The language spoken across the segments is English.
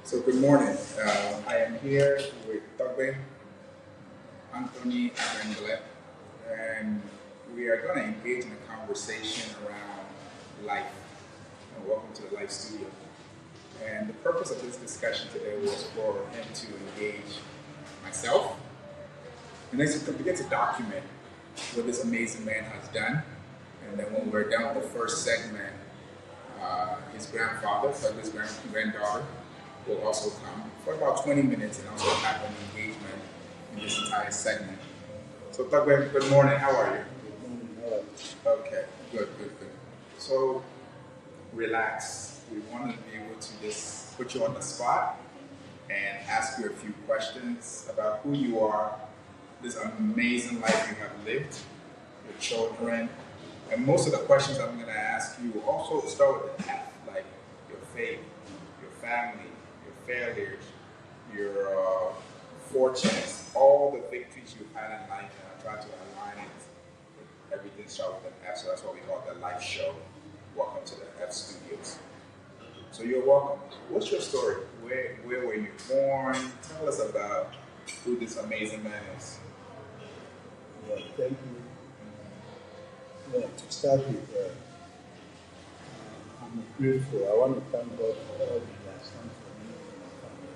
So good morning. I am here with Anthony Agbemble, and we are going to engage in a conversation around life. And welcome to the Life Studio. And the purpose of this discussion today was for him to engage myself and then to begin to document what this amazing man has done. And then when we're done with the first segment, his grandfather, Douglas' granddaughter, will also come for about 20 minutes and also have an engagement in this entire segment. So, Douglas, good morning. How are you? Good morning. Okay, good. So, relax. We want to be able to just put you on the spot and ask you a few questions about who you are, this amazing life you have lived, your children, and most of the questions I'm going to ask you will also start with an F, like your faith, your family, your failures, your fortunes, all the victories you've had in life, and I try to align it with everything start with an F, so that's what we call the life show. Welcome to the F Studios. So you're welcome. What's your story? Where were you born? Tell us about who this amazing man is. Well, thank you. Well, to start with, I'm grateful. I want to thank God for all He has done for me and my family.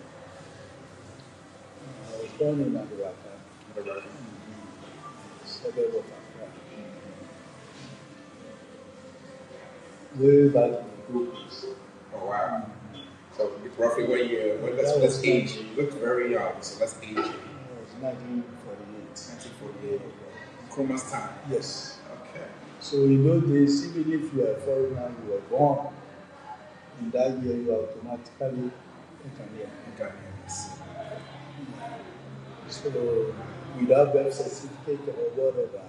I was born in Agbemble, suburb of Accra. Way back in the 80s. Oh wow! So roughly what year? Let's age you. You look very young, so let's age you. It was 1948. 1948. Nkrumah's time. Yes. Okay. So in those days, even if you are a foreigner, you were born in that year, you are automatically Ghanaian. So without birth certificate or whatever,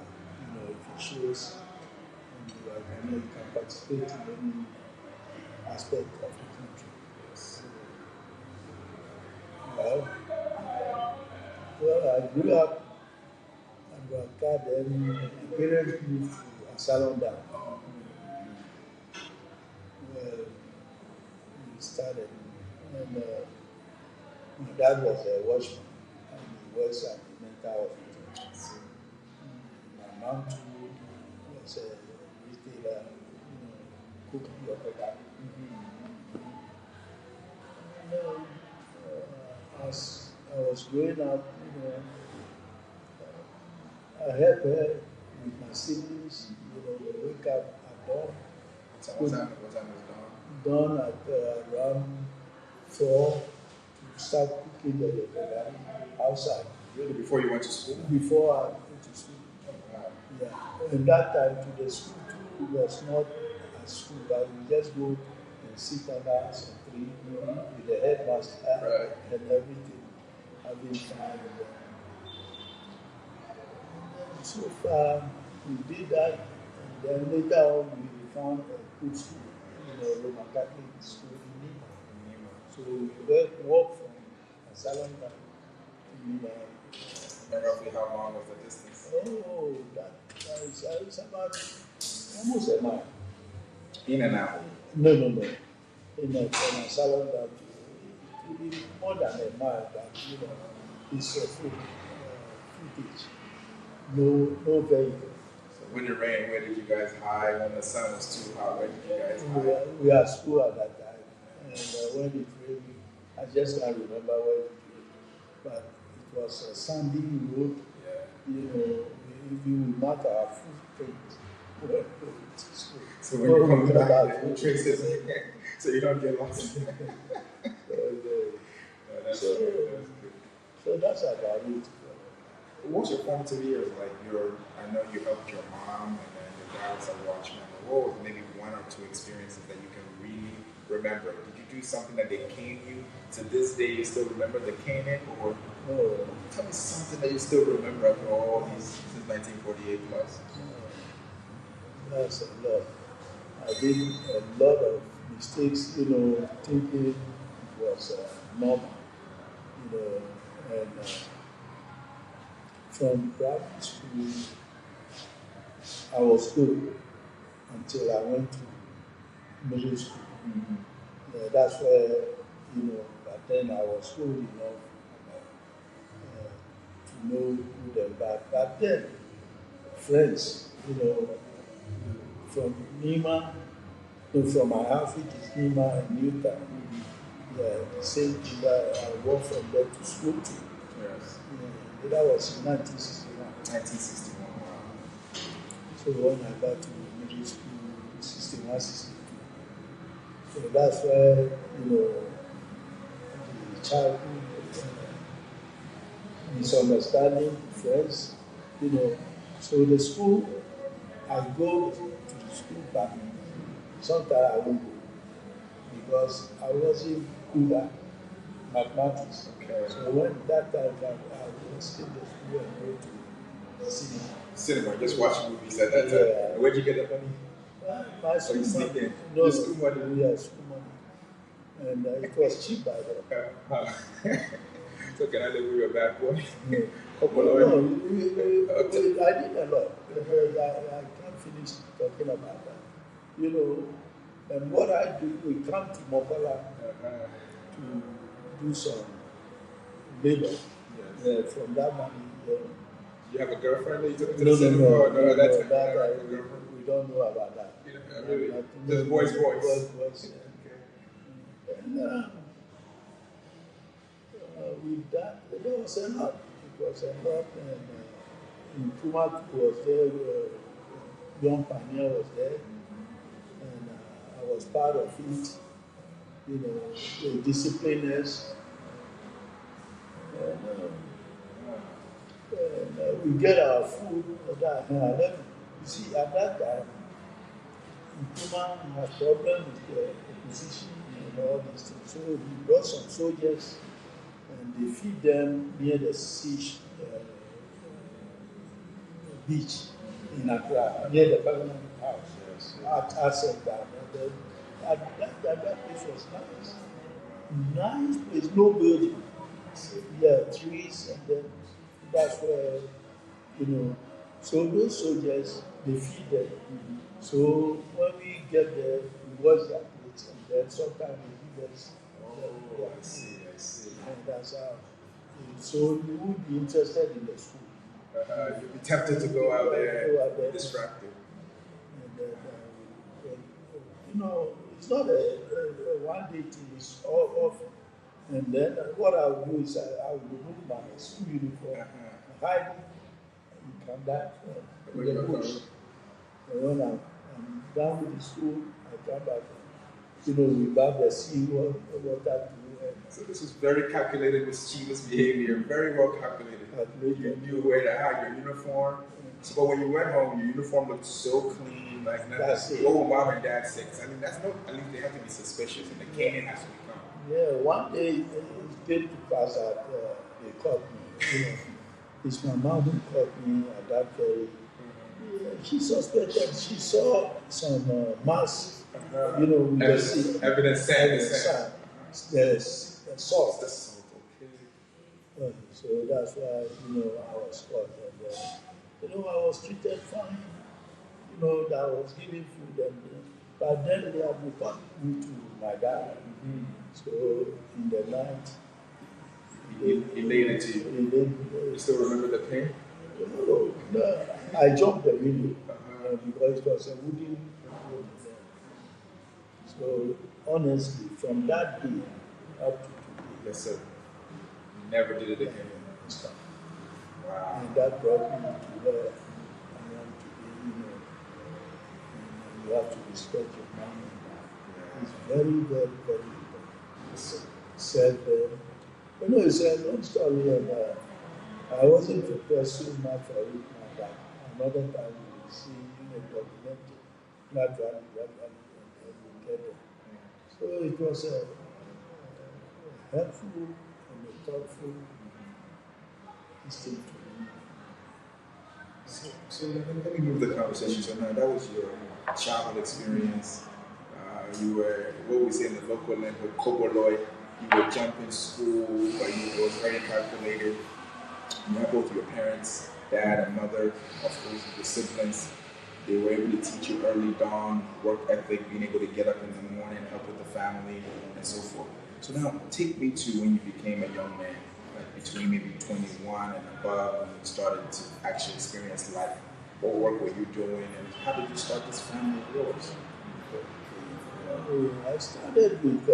if it shows you are Ghanaian, you can participate in any aspect of the country. Well, I grew up at Accra, then my parents moved to Asalonda. Well, we started, and my dad was a watchman, and he works at the mental hospital. My mom too was a retailer, cooking your product. As I was growing up, I helped her with my siblings. We wake up at dawn. What time was dawn? Dawn at around 4 to start cooking the outside. Really, before you went to school? Before I went to school. Yeah. And that time to the school too was not at school, but we just go and sit under some tree with the headmaster and everything, having fun. And so far we did that, and then later on we found a good school, Roman Catholic school in Nima. So we walked from Asalonga to Nima. And roughly how long was the distance? Oh, that is about almost a mile. In and out? No. From Asalonga to it will be more than a mile, but it's a footage. No vehicle. So when it rained, where did you guys hide? When the sun was too hot, where did you guys hide? We had school at that time, and when it rained, I just can't remember where it rained, but it was a sandy road. If you mark our footprint, to school. So when you come back, you trace it, so you don't get lost. So that's about it. What's your formative years like? I know you helped your mom, and then your dad was a watchman. What was maybe one or two experiences that you can really remember? Did you do something that they caned you? To this day, you still remember the caning? Or tell me something that you still remember after all these, since 1948 plus. That's a lot. I did a lot of mistakes, thinking it was normal, and from primary school, I was good until I went to middle school. That's where, but then I was old enough to know who them back then. Friends, from Nima, from my house, which is Nima and Newtown. Yeah, the same thing that I walked from there to school to. Yes. Yeah, that was in 1961. 1961. Wow. So when I got to middle school, 61, 62. So that's why, the childhood misunderstanding, friends, So the school, I go to the school, but sometimes I won't go because I wasn't good at mathematics. Okay. So when that time I was in the school and go to the cinema. Cinema, just watch movies at that time. Yeah. Where'd you get the money? My school you sneak money. in? No, Your school money? Yeah, school money. And it was cheap by then. So can I live with your bad boy? No, I did a lot. I can't finish talking about that. And what I do, we come to Mokola to do some labor. Yes. From that money, You have a girlfriend that you took to no, the cinema? no, That's we don't know about that. Really? Just boys. Boys. Okay. And with that, there was a lot. It was a lot. And Nkrumah was there, Young Pioneer was there. And I was part of it. The discipliners. And we get our food at that. You see, at that time, Nkrumah had problem with the opposition and all these things. So he brought some soldiers and they feed them near the siege beach in Accra, near the Parliament House. Yes. I said that. And that place was nice. Nice place, no building. Yeah, trees, and then that's where, so those soldiers, they feed them. Mm-hmm. So when we get there, we wash their plates, and then sometimes they give us. I see. And that's how. So you would be interested in the school. You'd be tempted to go out there and distract you. And it's not a one-day thing, it's all off. And then what I will do is I will remove my school uniform, hide it, and come back to the bush. And when I'm done with the school, I come back. We bath the sea water to. So this was very calculated, mischievous behavior, very well calculated. You knew where to hide your uniform. So, but when you went home, your uniform looked so clean, like nothing. What would mom and dad say? Because that's no. At least they have to be suspicious, and the caning has to become. Yeah, one day it came to pass that they caught me. It's my mom who caught me at that very. She suspected. She saw some mass, with evidence sand. Yes, salt. Okay. So that's why I was caught, and I was treated fine. That I was given food, but then they had reported me to my dad. Mm-hmm. So in the night, he laid it to you. You still remember the pain? No, I jumped the window because it was a wooden road. So honestly, from that day up to today, yes, sir. You never did it again. Wow. And that brought me to where I am today. And you have to respect your mom and dad. It's very, very, very important. Yes, Said, it's a long story, and I wasn't prepared so much for it now, but another time we will see, documented, gradually, and we get it. So it was a helpful and a thoughtful thing to me. So let me move the conversation. So now that was your childhood experience. You were, what we say in the local language, Koboloy. You were jumping school, but it was very calculated. You had both your parents, dad and mother, of course, your siblings. They were able to teach you early dawn, work ethic, being able to get up in the morning, help with the family, and so forth. So now take me to when you became a young man, like between maybe 21 and above, when you started to actually experience life. What work were you doing, and how did you start this family of yours? I started with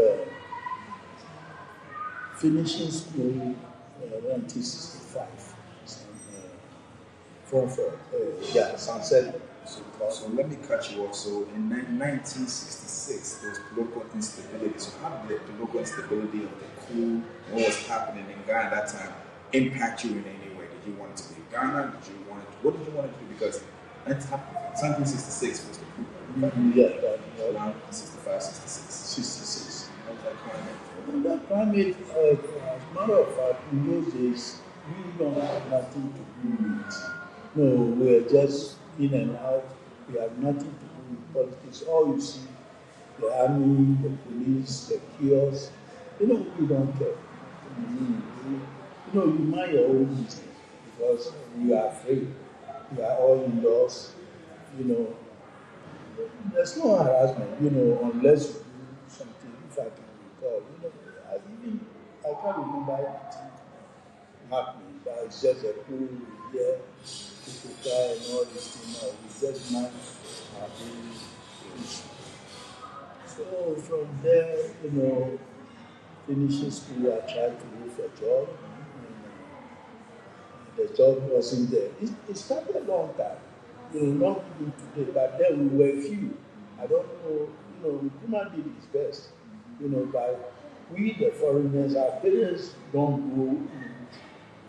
finishing school around 1965. Form 4, Sunset. So let me cut you off. So in 1966, there was political instability. So how did the political instability of the coup, what was happening in Ghana at that time, impact you in any way? Did you want it to be Ghana? What did you want it to be? Because 1966 was the coup. Around 65, 66. 66. How was that climate? That climate, as a matter of fact, in those days, we don't have nothing to do with. No, we're just in and out. We have nothing to do with politics. All you see, the army, the police, the kiosks, we don't care. You mind your own business because you are free. You are all indoors. There's no harassment, unless you do something, if I can recall. I can't remember anything happening, but it's just a cool here, people cry and all this thing now. We just mind our daily issue. So from there, finishing school, I tried to look for a job. And the job wasn't there. It started a long time. Not even today, but then we were few. I don't know, Nkrumah did his best, but we, the foreigners, our parents don't go in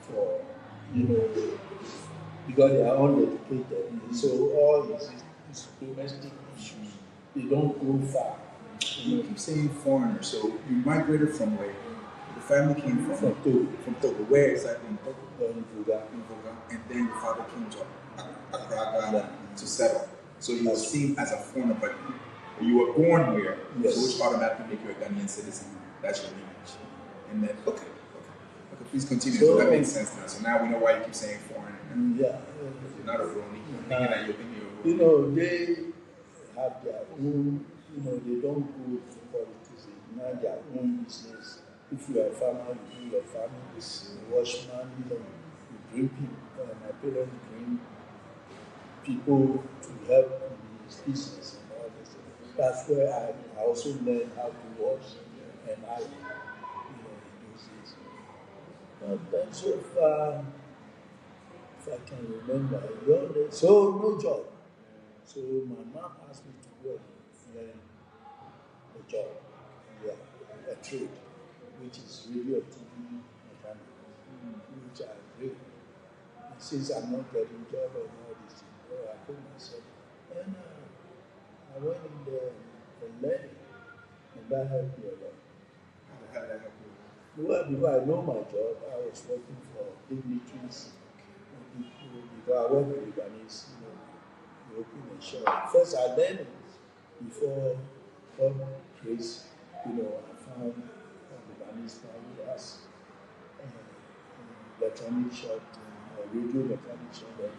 for, because they are uneducated. So all these domestic issues, they don't go far. You keep saying foreigner, so you migrated from where? The family came from Togo. From Togo. Where exactly in Togo? In Vuga. And then your father came to Accra, Ghana to settle. So you were seen as a foreigner, but you were born here, yes. Which automatically make you a Ghanaian citizen. That's your lineage. And then, okay, please continue. So that makes sense now. So now we know why you keep saying foreign. Yeah. You're not a Roni. They have their own, they don't go to politics, they mind their own business. If you are a farmer, you do your farming. A washman, you bring people. My parents bring people to help in his business and all this. That's where I also learned how to wash and iron, in those days. But then so far, if I can remember, so no job. So my mom asked me to work, learn a job, a trade, which is radio TV mechanic, which I agree. And since I'm not getting job and all this, I put myself. And I went in there and learned, and that helped me a lot. How did that help you? Well, because I know my job, I was working for dignitaries, because I work with Lebanese, we open a shop. First, I learned it before God grace, I found a Lebanese man who has electronic shop, radio mechanic shop, and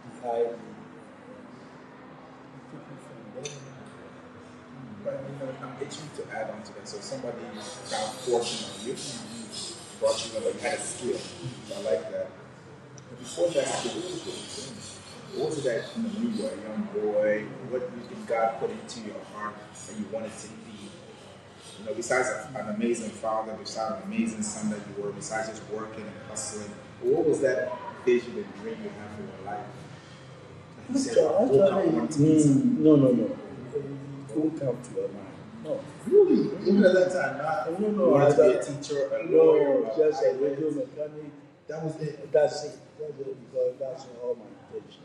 he hired me. Took me from there. But I'm itching to add on to that. So somebody found fortune on you, brought you in, like had a skill. So I like that. But before that skill, what was your dream? What was it that when you were a young boy, what do you think God put into your heart that you wanted to be? Besides an amazing father, besides an amazing son that you were, besides just working and hustling, what was that vision and dream you had for your life? Like you said, No. It won't come to your mind. No, really. Even at that time, you wanted to be a teacher, a lawyer, just a radio mechanic. That was it. That's it. Because that's all my intention.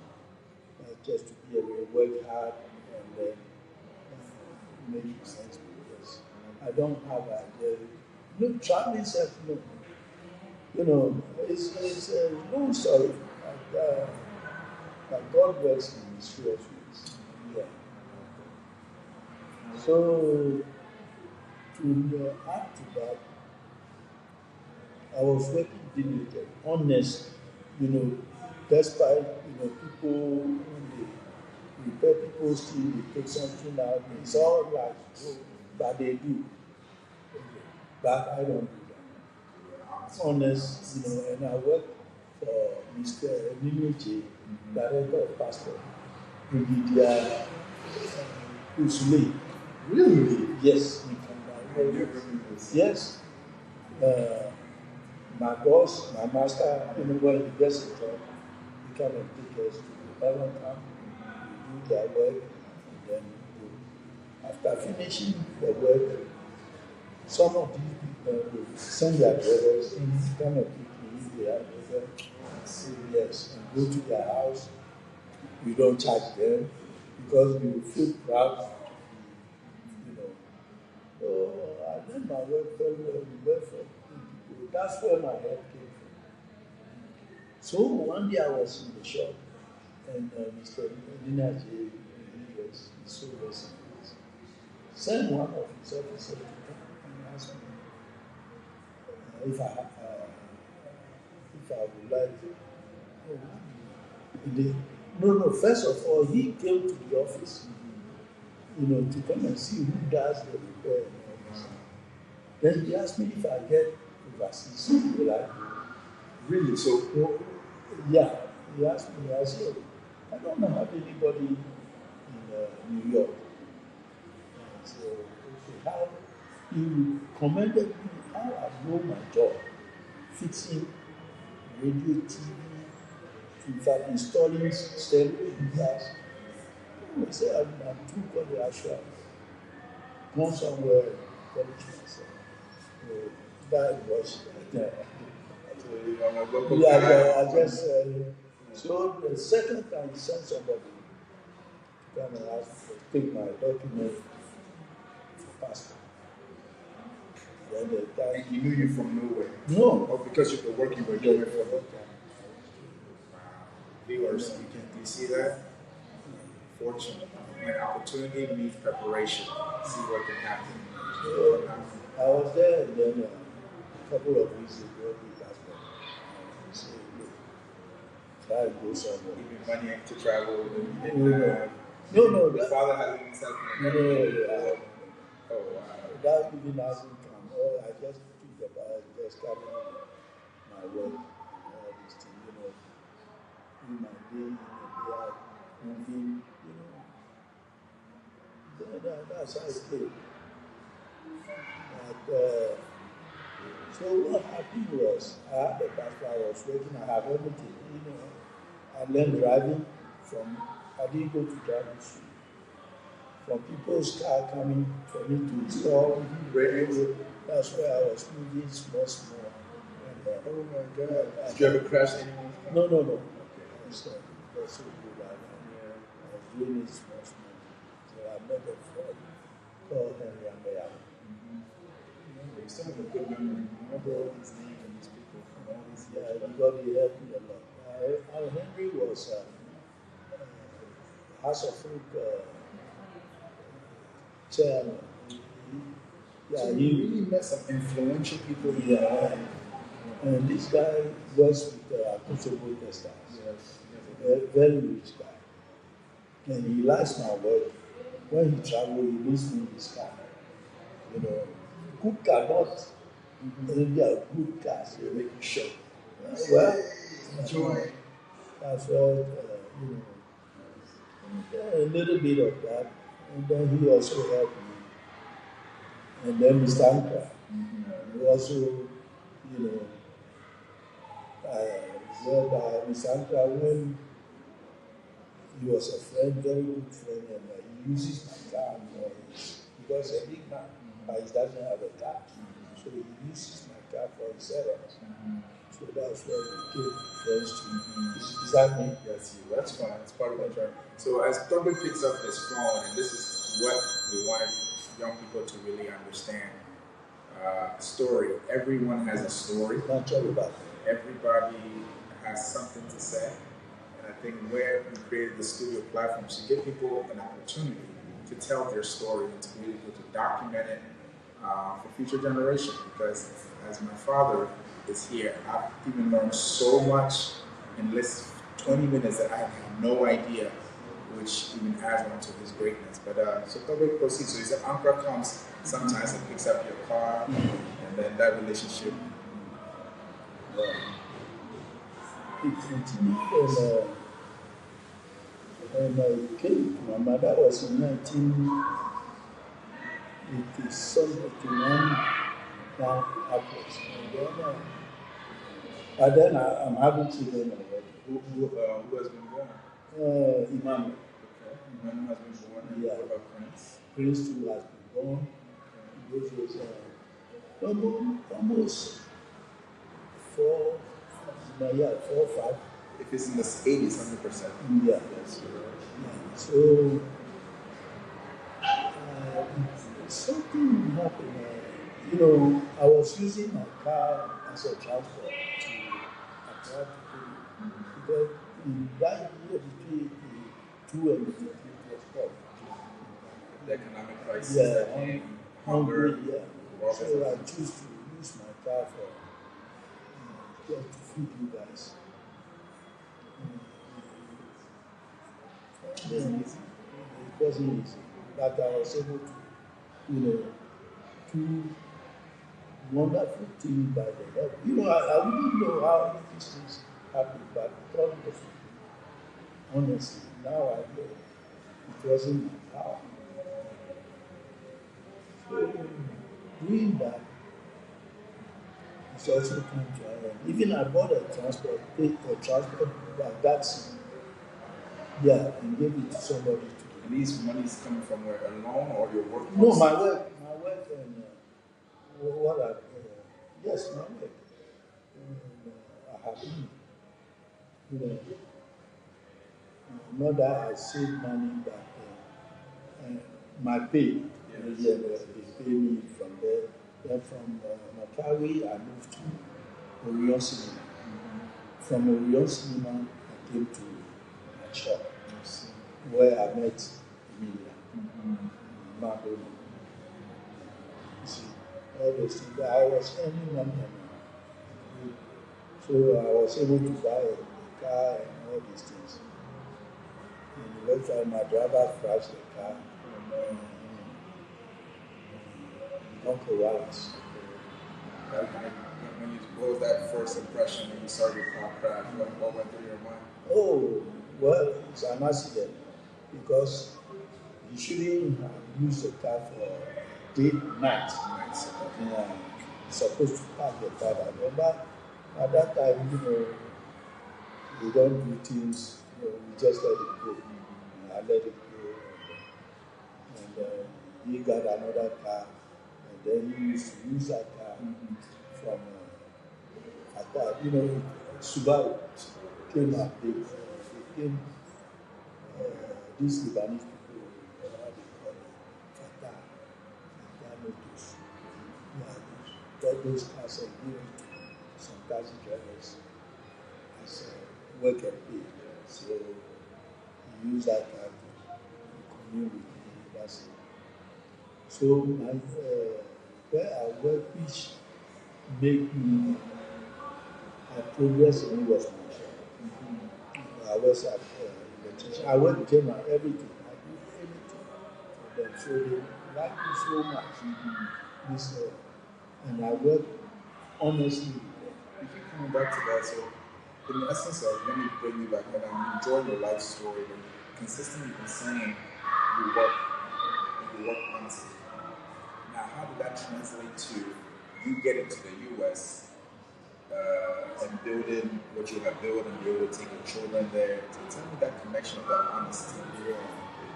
Just to be able to work hard and then make sense because I don't have a traveling self, it's a long story. But God works in mysterious ways. Yeah. So to add to that, I was working diligently, honest, despite people when they repair people's team, they take something out. It's all like, but they do. but I don't do that. Honest, and I work for Mr. Nimeji, Director of Passport, in the Usule. Really? Yes, in Canada. Yes. My boss, my master, when he gets a job, he come and take us to the island camp, we do their work, and then after finishing the work, some of these people will send their brothers and come and pick me, their brother, yes, and go to their house. We don't charge them because we will feel proud, So I did my work very well. We worked for people. That's where my help came from. So one day I was in the shop, and Mr. Ninaji, he was so restless. Sent one of his officers to come and ask me if I would like to. No. First of all, he came to the office, to come and see who does the repair and all this. Then he asked me if I get overseas. Like, really? So, yeah, he asked me. I said, I don't have anybody in New York. So, okay, how he commended me how I know my job, fixing radio, TV, in fact, installing stereo in class. I said, I'm too good actually. Go somewhere and polish myself. So that was I just so the second time he sent somebody to come and ask to take my document for passport. Then the time and he knew you from nowhere? No. Or because you were working with him for a long time? Wow. Viewers, you see that? Fortunate. When opportunity meets preparation, see what can happen. So I was there, and then a couple of weeks ago, he passed me. He said, look, try to go somewhere. Give me money to travel. No. The father hasn't himself. No. Oh, wow. That even hasn't come. I just took about just carrying my work, all this thing, in my day, in the day out, moving, That's how it came. But, so what happened was, I had the passport, I was working, I had everything, I learned driving I didn't go to driving school. From people's car coming for me to install radio, that's where I was moving small. And, oh my God. Did you ever crash anyone? No. Okay. So good. I was doing it small. So I met a friend called Henry Agbemble. You still have a good memory. Remember all these names and these people from all these years. Yeah, everybody helped me a lot. Henry was House of Folk chairman. So you really met some influential people. Yeah. And this guy works with Agbemble Testers. Yes. Very rich guy. And he likes my work. When he travels, he leaves me in his car. Good car, not they are good cars. You're making sure. Well, enjoy. I felt, a little bit of that. And then he also helped me. And then Mr. Ankara. He also, Mr. Ankara, when he was a friend, very good friend, and he uses my car more because a big man, but he doesn't have a car. So he uses my car for his errands. So that's why we became friends too. Is that me? That's you. That's fine. It's part of my journey. So as Toby picks up his phone, and this is what we wanted young people to really understand. Story. Everyone has a story. Not everybody. Everybody has something to say. And I think where we created the studio platform to give people an opportunity to tell their story and to be able to document it for future generations. Because as my father is here, I've even learned so much in less 20 minutes that I have no idea, which even adds on to his greatness. But so Toby proceeds. So he said, Uncle comes sometimes and picks up your car, and And then that relationship. It continued and I came to my mother was in 1981 down upwards. And then I'm having children already. Who has been born? Emmanuel. Okay. Emmanuel has been born. And Yeah. what about Prince? Prince too has been born. This was almost 4, 5. If it's in the 80s, 100%. Yeah. Yes, you're right. Yeah. So something happened. I was using my car as a transport to apply to because in that year between the 2 and the 3 was tough. The economic crisis. Yeah, hunger. Yeah. So I choose to use my car for just to feed you guys. Then it wasn't easy, but I was able to, do wonderful things by the help. I wouldn't know how these things happen, but God knows. Honestly, now I know it wasn't my power. So doing that, it's also come to an end. Even I bought a transport, but that's and gave it to somebody to. And these monies coming from where? A loan or your work? No, my work and what I yes, my work. I have been, not that I save money, but my pay. Yes. They pay me from there. Then from Makawi, I moved to Orion Cinema. From Orion Cinema, I came to my shop, where I met Emilia, Madonna. You see, all those things. I was earning money. So I was able to buy a car and all these things. And the next time my driver crashed the car, Uncle Wallace. What was that first impression when you saw your car crash? What went through your mind? Oh, well, it's an accident because you shouldn't have used the car for night. Yeah, you're supposed to park the car at that time, we don't do things, we just let it go. I let it go. And he got another car, and then he used to use that car from Subaru came up. They came, these Lebanese people, how they call it, Fatah Motors. Got those cars and give it to some taxi drivers as work and pay. So he used that car to commute with me. That's it. So where I work, which make me progress in was my shop. I was at electrician. I work general, everything. I do anything for them. So they like me so much. And I work honestly with them. You keep coming back to that. So, in the essence of, let me bring you back, and I'm enjoying your life story. But consistently been saying you work honestly. Now, how did that translate to you getting to the U.S. And building what you have built and be able to take your children there? So tell me that connection of that honesty.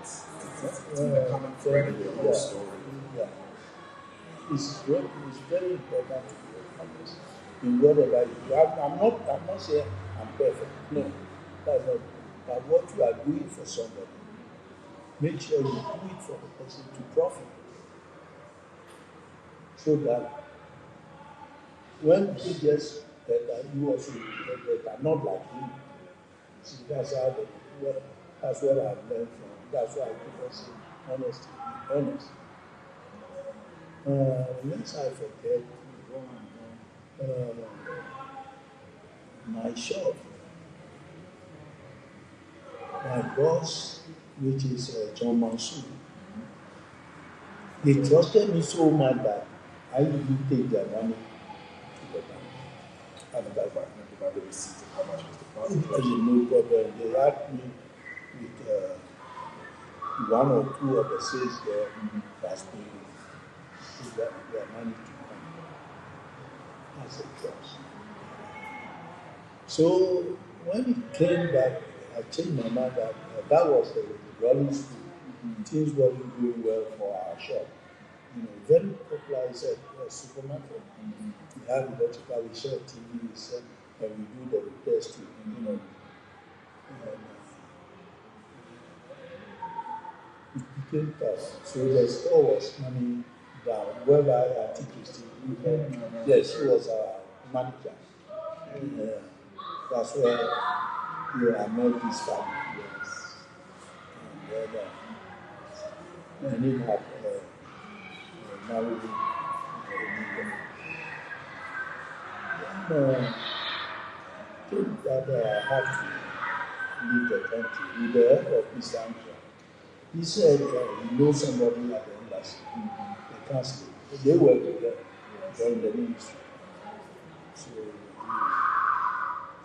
It's the common thread of your whole story. Yeah. It's very important to be honest in whatever you do. I'm not saying I'm perfect. No, that's not. But what you are doing for somebody, make sure you do it for the person to profit. So that when he gets better, you also get better, not like him. See, that's what I've learned from. That's why I keep on saying honesty, be honest. Lest I forget, my shop, my boss, which is John Mansour, he trusted me so much that I usually take their money to the bank. And about the receipt of how much was deposited. No problem. They had me with one or two of the sales there was paying their money to come as a trust. So when it came back, I changed my mind that that was the rolling school. Things weren't doing well for our shop. Very popular is a supermarket. We have electrical, we sell TV, we sell, and we do the repairs too. And, it became tough. So the store was coming down. Whereby I think you still yes, he was our manager. That's where I met this family. Yes. And then I didn't have married think that I had to leave the country with the help of Mr. Andrew. He said he knows somebody at the embassy, the consulate. They work with them during the ministry.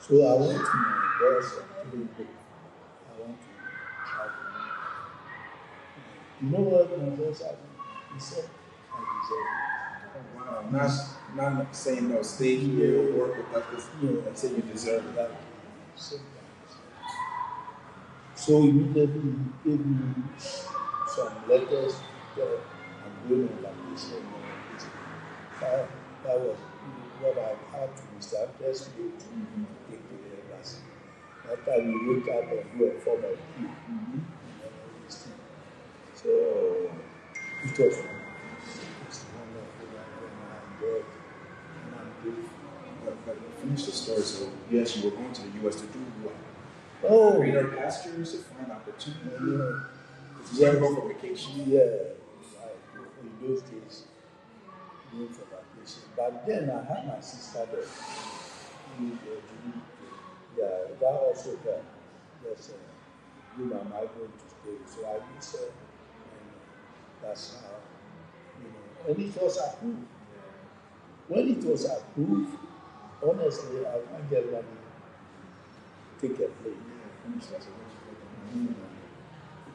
So I went to my boss and told him, I want to travel. You know what my boss said? He said, I deserve it. Oh, wow. Not saying no, stay here, work with us, and say you deserve it. So immediately he gave me some letters that I'm going on vacation. That was what I had to Mr. Andres to take to the embassy. That time we wake up and do a form of Q. So it was wonderful and I enjoyed it. And I'm grateful. But finish the story. So yes, you were going to the US to do what? Greener pastures, to find opportunity. Yeah. You go for vacation. Yeah, in those days, going for vacation. But then I had my sister there. That also helped. Yes, you am I going to stay? So I did so, and that's how, and it was approved. When it was approved, honestly, I can't get money to take a plane.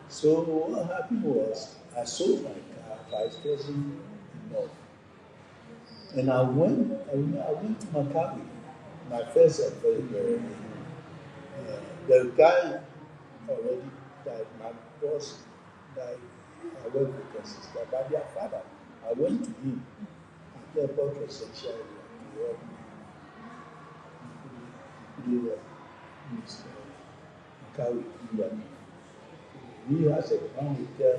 So what happened was I sold my car by stressing enough. And I went to Macau, my first employer. The guy already died, my boss died. I went with the sister, but their father, I went to him at the airport reception to help me. Macau, he has a ground hotel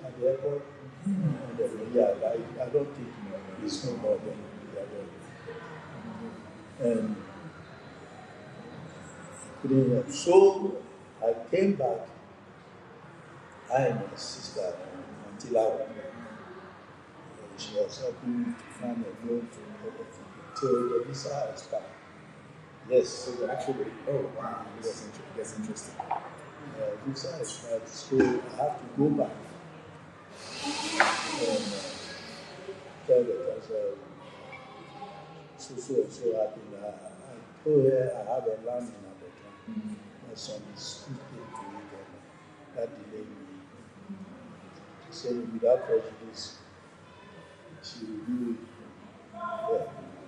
at the airport. I don't think it's no more than the other. And so I came back, I and my sister, until I was she was helping me to find a loan to everything till the visa expired. Yes. So actually, oh wow, that's interesting. Visa expired, so I have to go back and tell the council so happened. I told her I have a land in Agbemble. My son is speaking to me, and that delayed me. She said without prejudice, she will do it.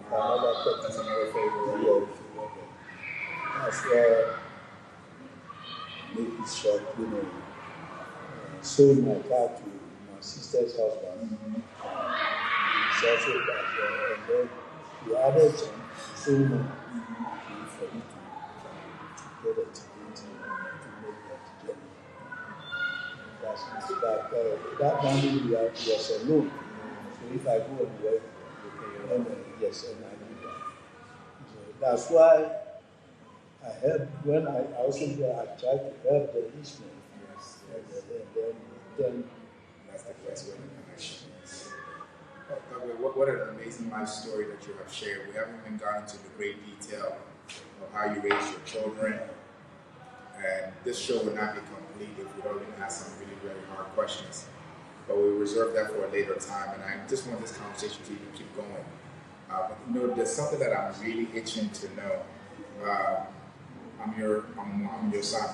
That's another favor. That's why make it short, sold my car to my sister's husband. It's also back there, and then the other son sold me for me to get a ticket to make that journey. That's that money was a loan. So if I go and work, and yes, and I do that. So that's why I help when I also I try to help the listener. Yes. And then that's the best way to connection. What an amazing life story that you have shared. We haven't even gone into the great detail of how you raise your children. And this show would not be complete if we don't even ask some really very hard questions. but we'll reserve that for a later time. And I just want this conversation to even keep going. But there's something that I'm really itching to know. I'm your son.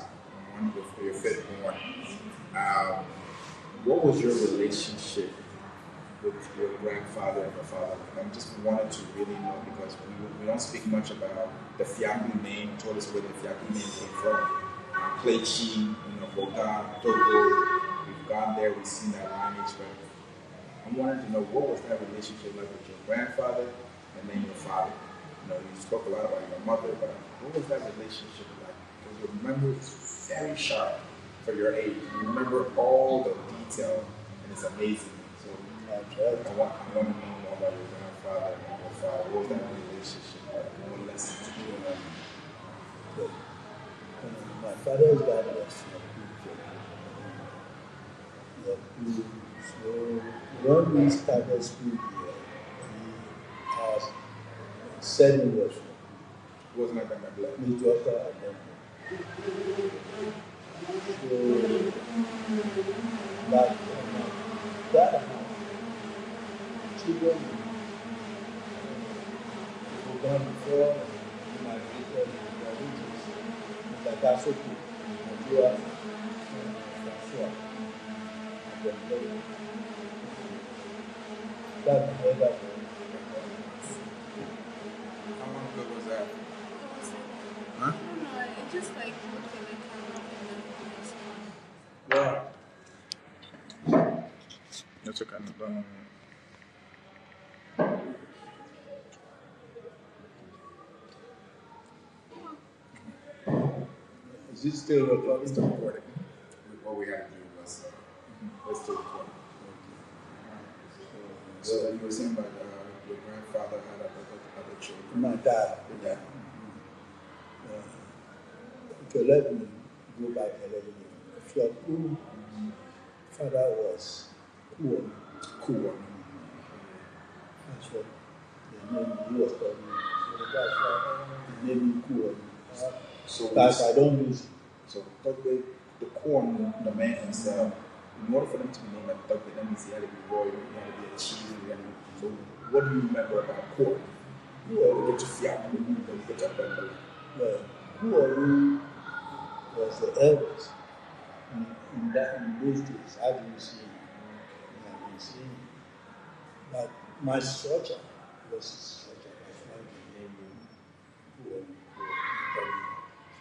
I'm one of your fifth born. What was your relationship with your grandfather and your father? I just wanted to really know, because we don't speak much about the Fiaku name. You told us where the Fiaku name came from. Claychi, Boga, Togo. We've gone there, we've seen that lineage, but I wanted to know, what was that relationship like with your grandfather and then your father? You spoke a lot about your mother, but what was that relationship like? Because your memory is very sharp for your age. You remember all the detail, and it's amazing. So I want to know more about your grandfather and your father. What was that relationship like? What lessons did you learn? My father's dad was so when we started school here, he has 7 years. It wasn't like Agbemble. Mediocre Agbemble. So that had children who gone before migrated in their regions, like Africa, Nigeria, Francois, Agbemble. That made up. How long ago was that? Huh? No, it just like looked like Yeah. That's a kind of. Is it still recording? Still recording. What we had to do was let's still recording. So you were saying about your grandfather had other children. My dad. Yeah. Okay, let me go back a little bit. If your father was Kuon. That's what the name he was called. So that's why the name is Kuon. So But I don't use it. So the corn, the man himself, in order for them to be named like Thugway, that means he had to be royal, he had to be a chief. So what do you remember about corn? We get to Fiaku, then we get to Agbemble. Well, Kuon was the eldest in those days. I didn't see him. I didn't see him. But my structure was his structure. That's why the name Kuon.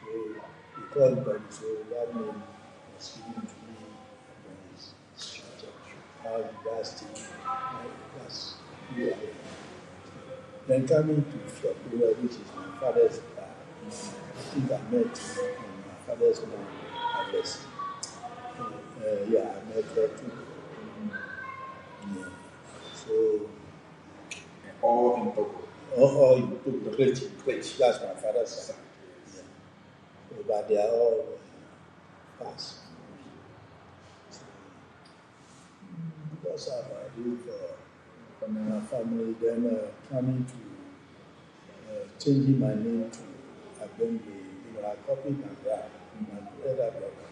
So because so that name was given to me by his structure. How he does things. That's who I am. Then coming to Fiaku, which is my father's dad, I think I met him in my father's mom harvest. Yeah, I met her too. Yeah. So All in Togo. all you took the Claychi. That's my father's side. Yeah. So, but they are all past. So, because I live from my family, then coming to changing my name to Agbemble, I copied my brother, my elder brother,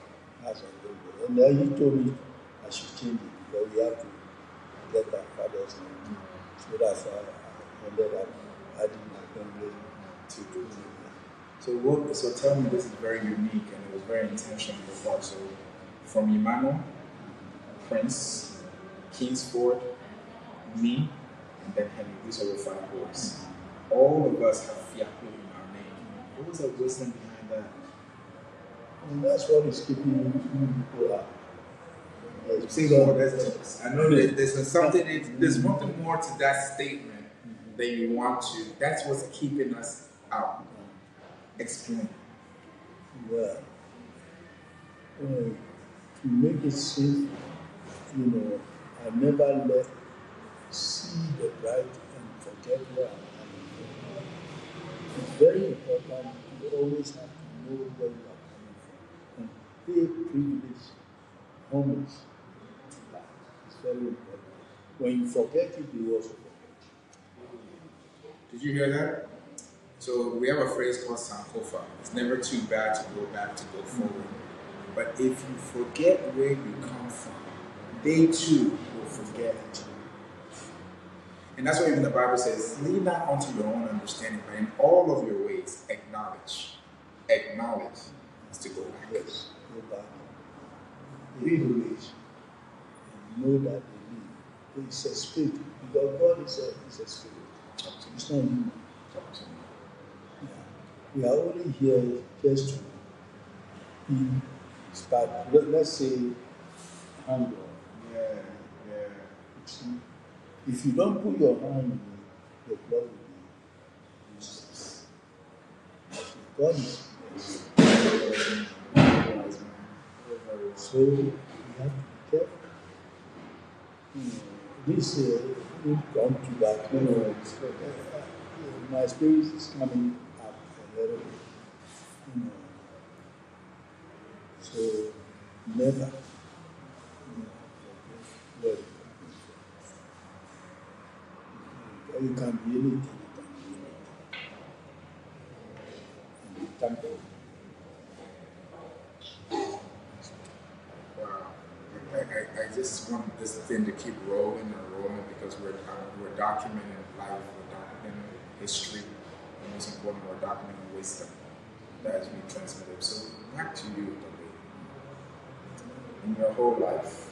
as Agbemble. And then he told me I should change it because we have to get our father's name. So that's why I ended up adding Agbemble to do it. So tell me, this is very unique and it was very intentional before. So from Emmanuel, Prince, Kingsford, me, and then Henry, these are your 5 boys. All of us have Fiaku in our name. What was the wisdom behind that? And that's what is keeping you people up. See, I know there's something more to that statement than you want to. That's what's keeping us out. Explain. Well, to make it safe, I never see the bright and forget where I'm coming from. It's very important. You always have to know where you are coming from and pay privilege, homage to that. It's very important. When you forget it, you also forget. Did you hear that? So we have a phrase called Sankofa. It's never too bad to go back to go forward. But if you forget where you come from, they too will forget. And that's why even the Bible says, lean not onto your own understanding, but in all of your ways acknowledge. Acknowledge is to go back. Yes, go back. Read and know that they live. It's a spirit. Because God is a spirit. It's not human. Yeah. We are only here just to be inspired. Let's say hunger. Yeah. See, if you don't put your hand in it, the blood will be useless. God is so we have to be careful. This will come to that. My spirit is coming up a little bit. So never. Where you can be anything. Temple. Wow. I just want this thing to keep rolling and rolling because we're documenting life, we're documenting history, and most important, we're documenting wisdom that has been transmitted. So back to you, Dr. In your whole life,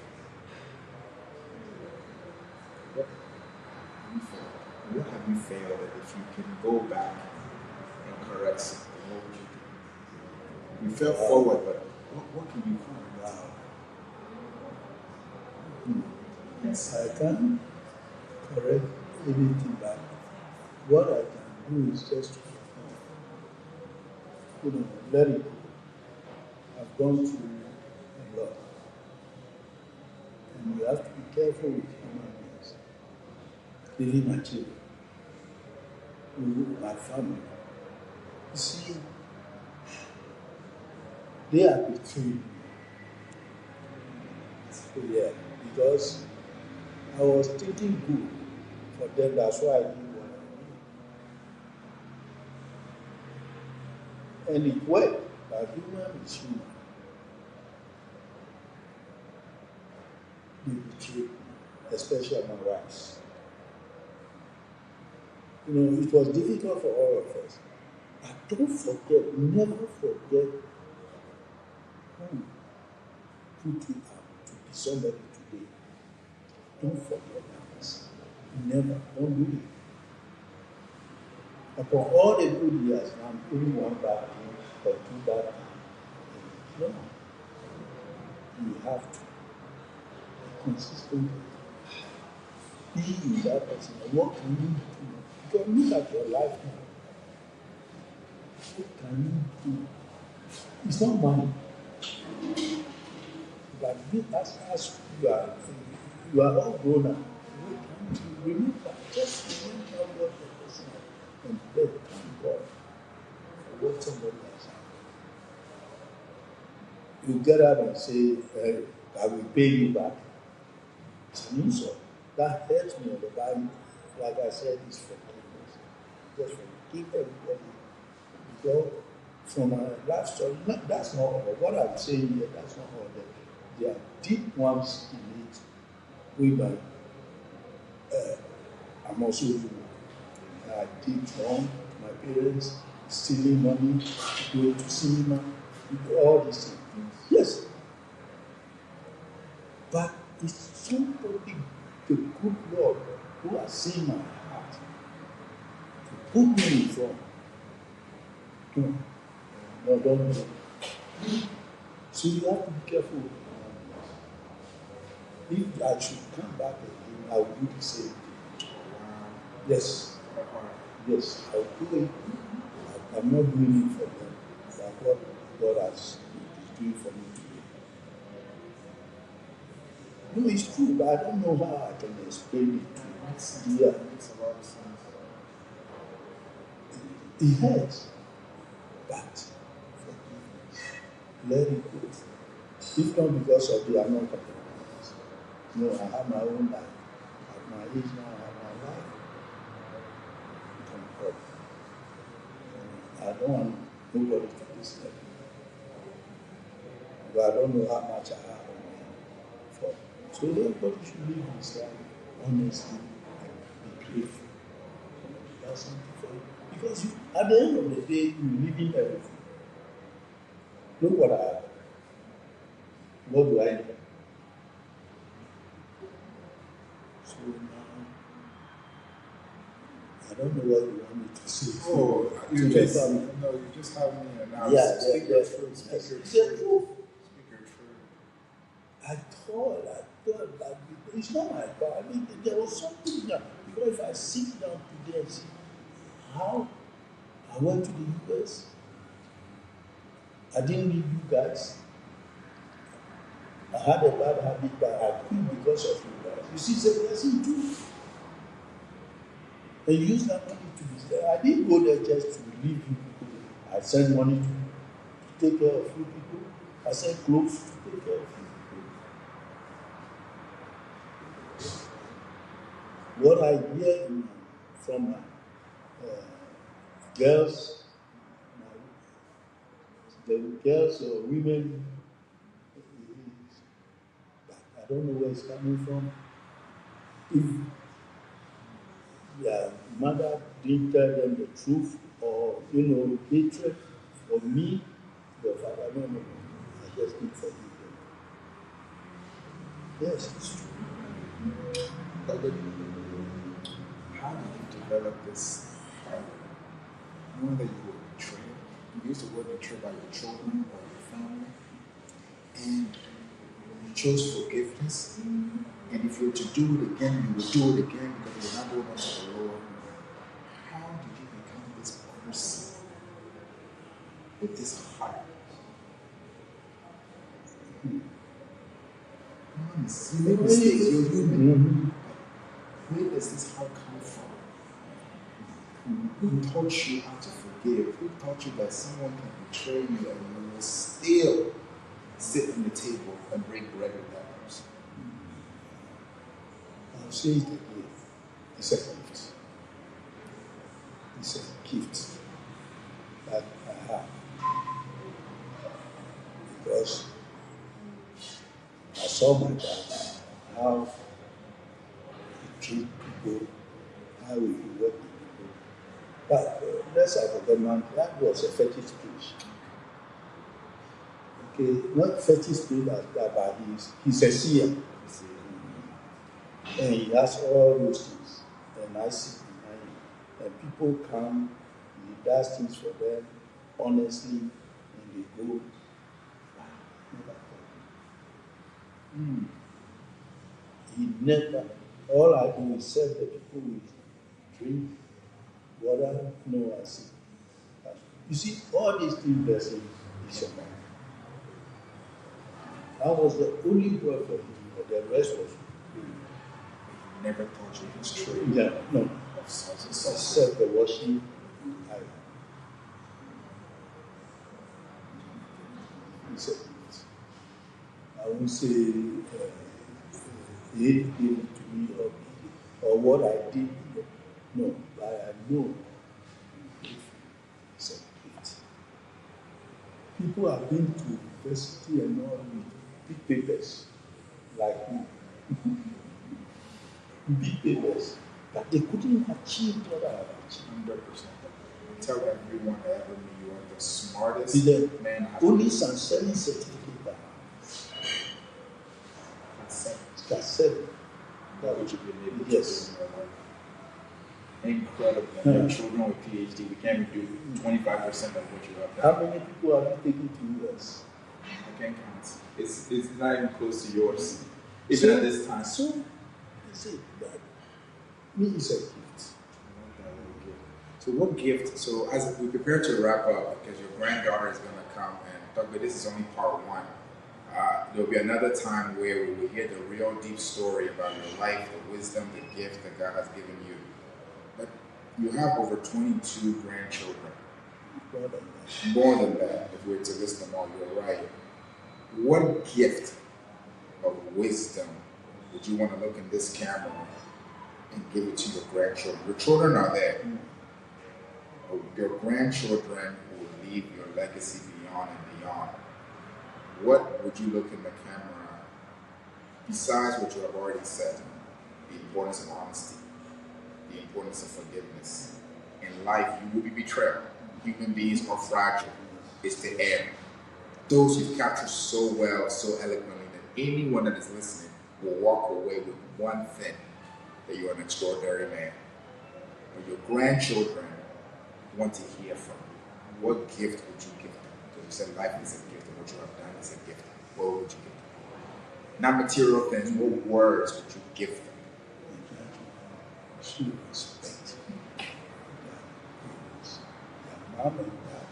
what have you failed at? If you can go back and correct something, what would you do? You fell forward, but what can you do? Yes, I can correct anything, but what I can do is just to, let it go. I've gone through a lot, and you have to be careful with human beings, even my children, my family. You see, they are betrayed me. So, yeah, because I was thinking good for them, that's why I did what I did. And it worked, but human is human. They betrayed me, especially my wives. It was difficult for all of us. But don't forget, never forget who put you up to be somebody today. Don't forget that. Never. Don't do it. Upon all the good years, I'm only one bad thing or two bad things. No. You have to be consistent. Be in that person. What can you do? Because look at your life now. What can you do? It's not money. But as you are all grown up. What can you remember? Just remember what the person has, and then thank God for what somebody has done. You get up and say, I will pay you back. It's an insult. That hurts me on the Bible. Like I said, it's forgiveness. Just forgive everybody. Because from my life story, that's not all. What I'm saying here, that's not all. There are deep ones in it. Whereby I'm also human. I did wrong to my parents, stealing money, going to cinema, all these things. Yes. But it's somebody, the good Lord, who has seen my heart, to put me in front. No, don't do. So you have to be careful. If I should come back again, I will do the same thing. Yes. Yes, I will do it. I'm not doing it for them. But what God is doing for me today. No, it's true, but I don't know how I can explain it to you. Yeah. It hurts. But forgiveness. Let it go. If not because of the amount of compromise. No, I have my own life. At my age now, I have my life. I don't want nobody to disturb me. But I don't know how much I have on me for So everybody should live his life honestly and be grateful. That's something for you. Because you, at the end of the day, you're living everything. Look what I have. What do I need? So now, I don't know what you want me to say. Oh, you just no, you just have me and now speak your truth. Speak your truth. Speak your truth. I thought that it's not my fault. I mean, there was something that, because if I sit down today and see how I went to the US, I didn't leave you guys. I had a bad habit, but I quit because of you guys. You see, it's a blessing too. And use that money to be there. I didn't go there just to leave you people. I sent money to take care of you people. I sent clothes to take care of you people. What I hear from my girls, the girls or women, I don't know where it's coming from. If their mother didn't tell them the truth, or hatred for me, your father, no, I just need to forgive them. Yes, it's true. How did you develop this habit? Knowing that you were betrayed, you used the word betrayed by your children or your family, and you chose forgiveness. And if you were to do it again, you would do it again because you're not going unto the Lord. How did you become this person with this heart? Honest, you make mistakes, you're human. Where does this heart come from? Who taught you how to forgive? Who taught you that someone can betray you and you will still sit on the table and break bread with that person? I'll say it again. It's a gift. It's a gift that I have. Because I saw my dad, how he treat people, how he work with people. But let's have the man, that was a fetish priest. Okay, not fetish priest as that, but he's a seer. And he has all those things. And I sit behind him. And people come, he does things for them honestly, and they go, never He never, all I do is serve the people with drink, water, no, I see. You see, all these things blessing is a man. I was the only boy for him, but the rest was me. Never thought you was true. Yeah, no. Except the washing. I won't say he gave it to me or what I did. No, but I know it's a gift. People have been to university and all with big papers like me. Big papers, but they couldn't achieve what I have achieved. 100%. Tell everyone that you are the smartest man. Only some selling certificate. That's 7. That would you be able to yes. do in your life. Incredible. Your children with PhD, we can't do 25% of what you have done. How many people have you taken to US? I can't count. It's not even close to yours. Even at this time. So, is it that me is a gift? So what gift? So as we prepare to wrap up, because your granddaughter is going to come and talk, but this is only part 1. There'll be another time where we will hear the real deep story about your life, the wisdom, the gift that God has given you. But you have over 22 grandchildren. More than that, if we were to list them all, you're right. What gift of wisdom would you want to look in this camera and give it to your grandchildren? Your children are there. Your grandchildren will leave your legacy beyond and beyond. What would you look in the camera Besides what you have already said, the importance of honesty, the importance of forgiveness. In life, you will be betrayed. Human beings are fragile. It's the air. Those you've captured so well, so eloquently, that anyone that is listening will walk away with one thing, that you are an extraordinary man. But your grandchildren want to hear from you. What gift would you give them? So you said life is a gift, and what you have done is a gift. What would you give them? Not material things, what words would you give them? She respect their mom and dad.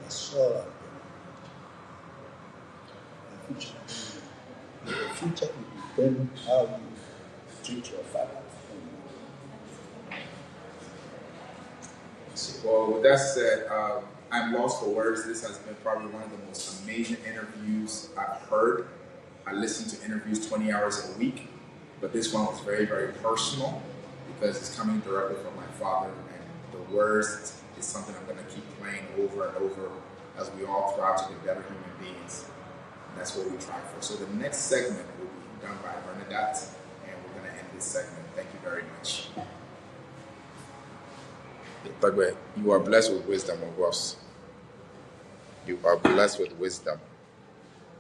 That's all I'm going to do. The future will depend how you treat your father. Well, with that said, I'm lost for words. This has been probably one of the most amazing interviews I've heard. I listen to interviews 20 hours a week, but this one was very, very personal because it's coming directly from my father, and the words is something I'm going to keep playing over and over as we all strive to be better human beings. And that's what we try for. So the next segment will be done by Bernadette, and we're going to end this segment. Thank you very much. You are blessed with wisdom, of course. You are blessed with wisdom.